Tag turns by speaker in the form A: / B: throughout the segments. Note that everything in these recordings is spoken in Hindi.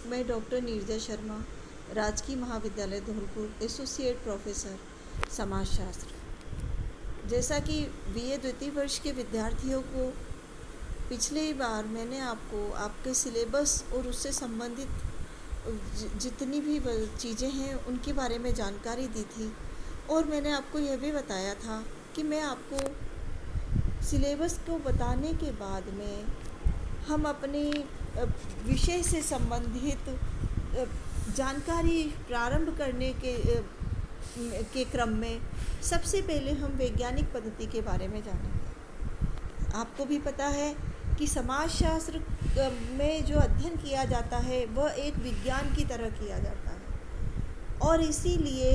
A: मैं डॉक्टर नीरजा शर्मा, राजकीय महाविद्यालय धौलपुर, एसोसिएट प्रोफेसर समाजशास्त्र। जैसा कि बीए द्वितीय वर्ष के विद्यार्थियों को पिछले बार मैंने आपको आपके सिलेबस और उससे संबंधित जितनी भी चीज़ें हैं उनके बारे में जानकारी दी थी, और मैंने आपको यह भी बताया था कि मैं आपको सिलेबस को बताने के बाद में हम अपने विषय से संबंधित जानकारी प्रारंभ करने के क्रम में सबसे पहले हम वैज्ञानिक पद्धति के बारे में जानेंगे। आपको भी पता है कि समाजशास्त्र में जो अध्ययन किया जाता है वह एक विज्ञान की तरह किया जाता है, और इसीलिए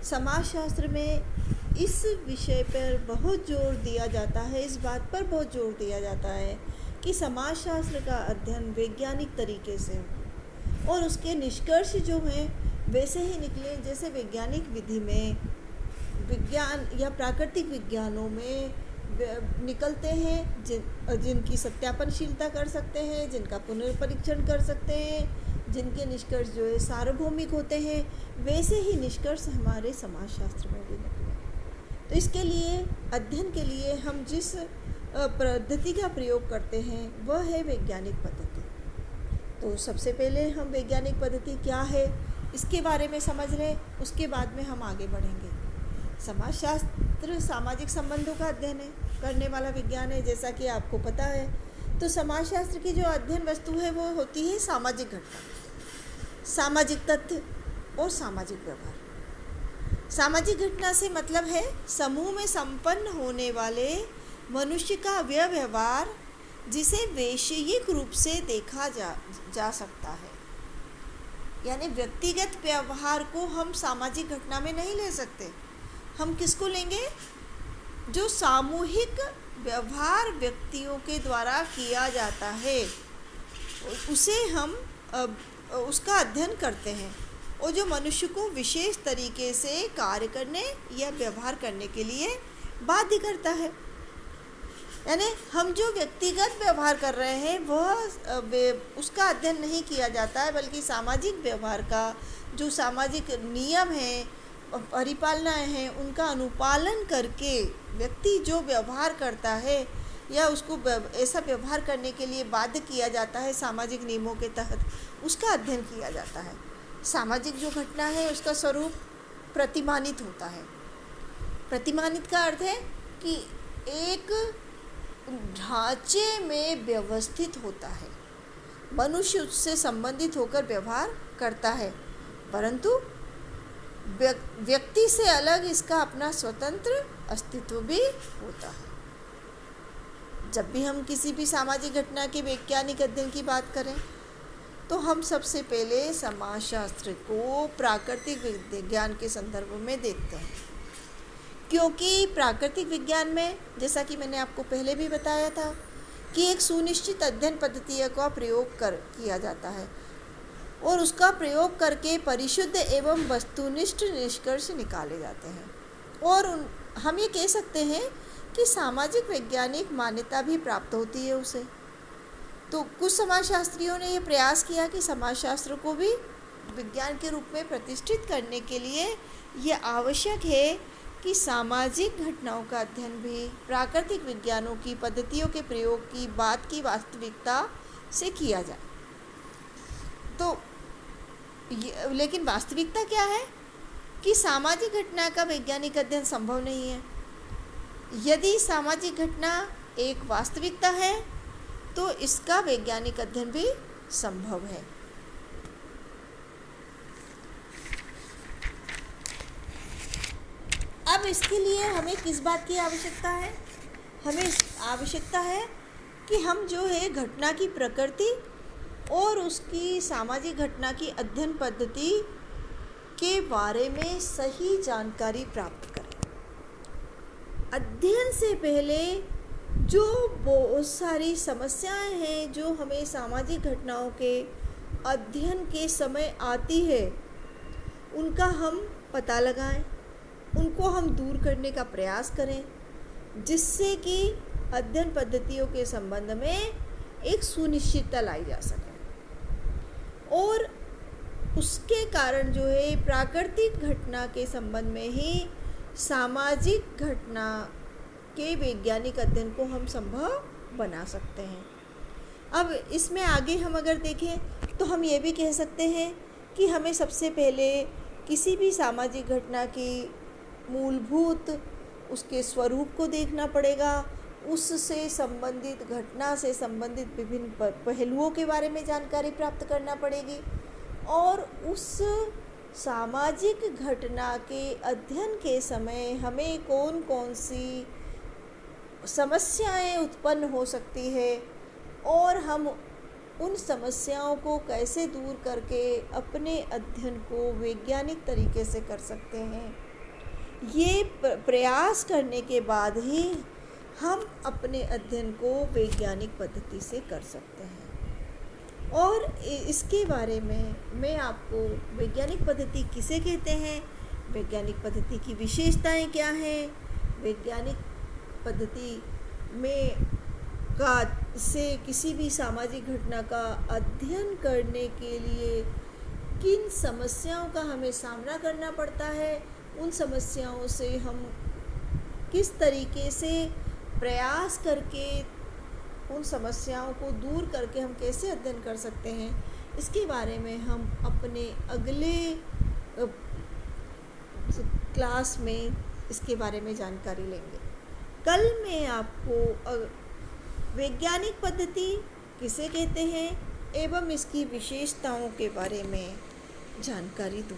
A: समाजशास्त्र में इस विषय पर बहुत जोर दिया जाता है, इस बात पर बहुत जोर दिया जाता है कि समाजशास्त्र का अध्ययन वैज्ञानिक तरीके से हो, और उसके निष्कर्ष जो हैं वैसे ही निकले जैसे वैज्ञानिक विधि में विज्ञान या प्राकृतिक विज्ञानों में निकलते हैं, जिनकी सत्यापनशीलता कर सकते हैं, जिनका पुनर्परीक्षण कर सकते हैं, जिनके निष्कर्ष जो है सार्वभौमिक होते हैं, वैसे ही निष्कर्ष हमारे समाजशास्त्र में भी निकले। तो इसके लिए अध्ययन के लिए हम जिस पद्धति का प्रयोग करते हैं वह है वैज्ञानिक पद्धति। तो सबसे पहले हम वैज्ञानिक पद्धति क्या है इसके बारे में समझ लें, उसके बाद में हम आगे बढ़ेंगे। समाजशास्त्र सामाजिक संबंधों का अध्ययन करने वाला विज्ञान है, जैसा कि आपको पता है। तो समाजशास्त्र की जो अध्ययन वस्तु है वो होती है सामाजिक घटना, सामाजिक तथ्य और सामाजिक व्यवहार। सामाजिक घटना से मतलब है समूह में संपन्न होने वाले मनुष्य का व्यवहार, जिसे वैश्विक रूप से देखा जा सकता है। यानी व्यक्तिगत व्यवहार को हम सामाजिक घटना में नहीं ले सकते। हम किसको लेंगे? जो सामूहिक व्यवहार व्यक्तियों के द्वारा किया जाता है उसे हम उसका अध्ययन करते हैं, और जो मनुष्य को विशेष तरीके से कार्य करने या व्यवहार करने के लिए बाध्य करता है। यानी हम जो व्यक्तिगत व्यवहार कर रहे हैं वह उसका अध्ययन नहीं किया जाता है, बल्कि सामाजिक व्यवहार का जो सामाजिक नियम हैं, परिपालनाएं हैं, उनका अनुपालन करके व्यक्ति जो व्यवहार करता है या उसको ऐसा व्यवहार करने के लिए बाध्य किया जाता है सामाजिक नियमों के तहत, उसका अध्ययन किया जाता है। सामाजिक जो घटना है उसका स्वरूप प्रतिमानित होता है। प्रतिमानित का अर्थ है कि एक ढांचे में व्यवस्थित होता है, मनुष्य उससे संबंधित होकर व्यवहार करता है, परंतु व्यक्ति से अलग इसका अपना स्वतंत्र अस्तित्व भी होता है। जब भी हम किसी भी सामाजिक घटना के वैज्ञानिक अध्ययन की बात करें तो हम सबसे पहले समाजशास्त्र को प्राकृतिक विज्ञान के संदर्भ में देखते हैं, क्योंकि प्राकृतिक विज्ञान में, जैसा कि मैंने आपको पहले भी बताया था, कि एक सुनिश्चित अध्ययन पद्धति का प्रयोग किया जाता है, और उसका प्रयोग करके परिशुद्ध एवं वस्तुनिष्ठ निष्कर्ष निकाले जाते हैं। और हम ये कह सकते हैं कि सामाजिक वैज्ञानिक मान्यता भी प्राप्त होती है उसे। तो कुछ समाजशास्त्रियों ने ये प्रयास किया कि समाजशास्त्र को भी विज्ञान के रूप में प्रतिष्ठित करने के लिए ये आवश्यक है कि सामाजिक घटनाओं का अध्ययन भी प्राकृतिक विज्ञानों की पद्धतियों के प्रयोग की बात की वास्तविकता से किया जाए। तो लेकिन वास्तविकता क्या है कि सामाजिक घटना का वैज्ञानिक अध्ययन संभव नहीं है। यदि सामाजिक घटना एक वास्तविकता है तो इसका वैज्ञानिक अध्ययन भी संभव है। अब इसके लिए हमें किस बात की आवश्यकता है? हमें आवश्यकता है कि हम जो है घटना की प्रकृति और उसकी सामाजिक घटना की अध्ययन पद्धति के बारे में सही जानकारी प्राप्त करें। अध्ययन से पहले जो बहुत सारी समस्याएं हैं जो हमें सामाजिक घटनाओं के अध्ययन के समय आती है, उनका हम पता लगाएं, उनको हम दूर करने का प्रयास करें, जिससे कि अध्ययन पद्धतियों के संबंध में एक सुनिश्चितता लाई जा सके। और उसके कारण जो है प्राकृतिक घटना के संबंध में ही सामाजिक घटना के वैज्ञानिक अध्ययन को हम संभव बना सकते हैं। अब इसमें आगे हम अगर देखें तो हम ये भी कह सकते हैं कि हमें सबसे पहले किसी भी सामाजिक घटना की मूलभूत उसके स्वरूप को देखना पड़ेगा, उससे संबंधित घटना से संबंधित विभिन्न पहलुओं के बारे में जानकारी प्राप्त करना पड़ेगी और उस सामाजिक घटना के अध्ययन के समय हमें कौन कौन सी समस्याएं उत्पन्न हो सकती है और हम उन समस्याओं को कैसे दूर करके अपने अध्ययन को वैज्ञानिक तरीके से कर सकते हैं, ये प्रयास करने के बाद ही हम अपने अध्ययन को वैज्ञानिक पद्धति से कर सकते हैं। और इसके बारे में मैं आपको वैज्ञानिक पद्धति किसे कहते हैं, वैज्ञानिक पद्धति की विशेषताएं क्या हैं, वैज्ञानिक पद्धति में से किसी भी सामाजिक घटना का अध्ययन करने के लिए किन समस्याओं का हमें सामना करना पड़ता है, उन समस्याओं से हम किस तरीके से प्रयास करके उन समस्याओं को दूर करके हम कैसे अध्ययन कर सकते हैं, इसके बारे में हम अपने अगले क्लास में इसके बारे में जानकारी लेंगे। कल मैं आपको वैज्ञानिक पद्धति किसे कहते हैं एवं इसकी विशेषताओं के बारे में जानकारी दूँ।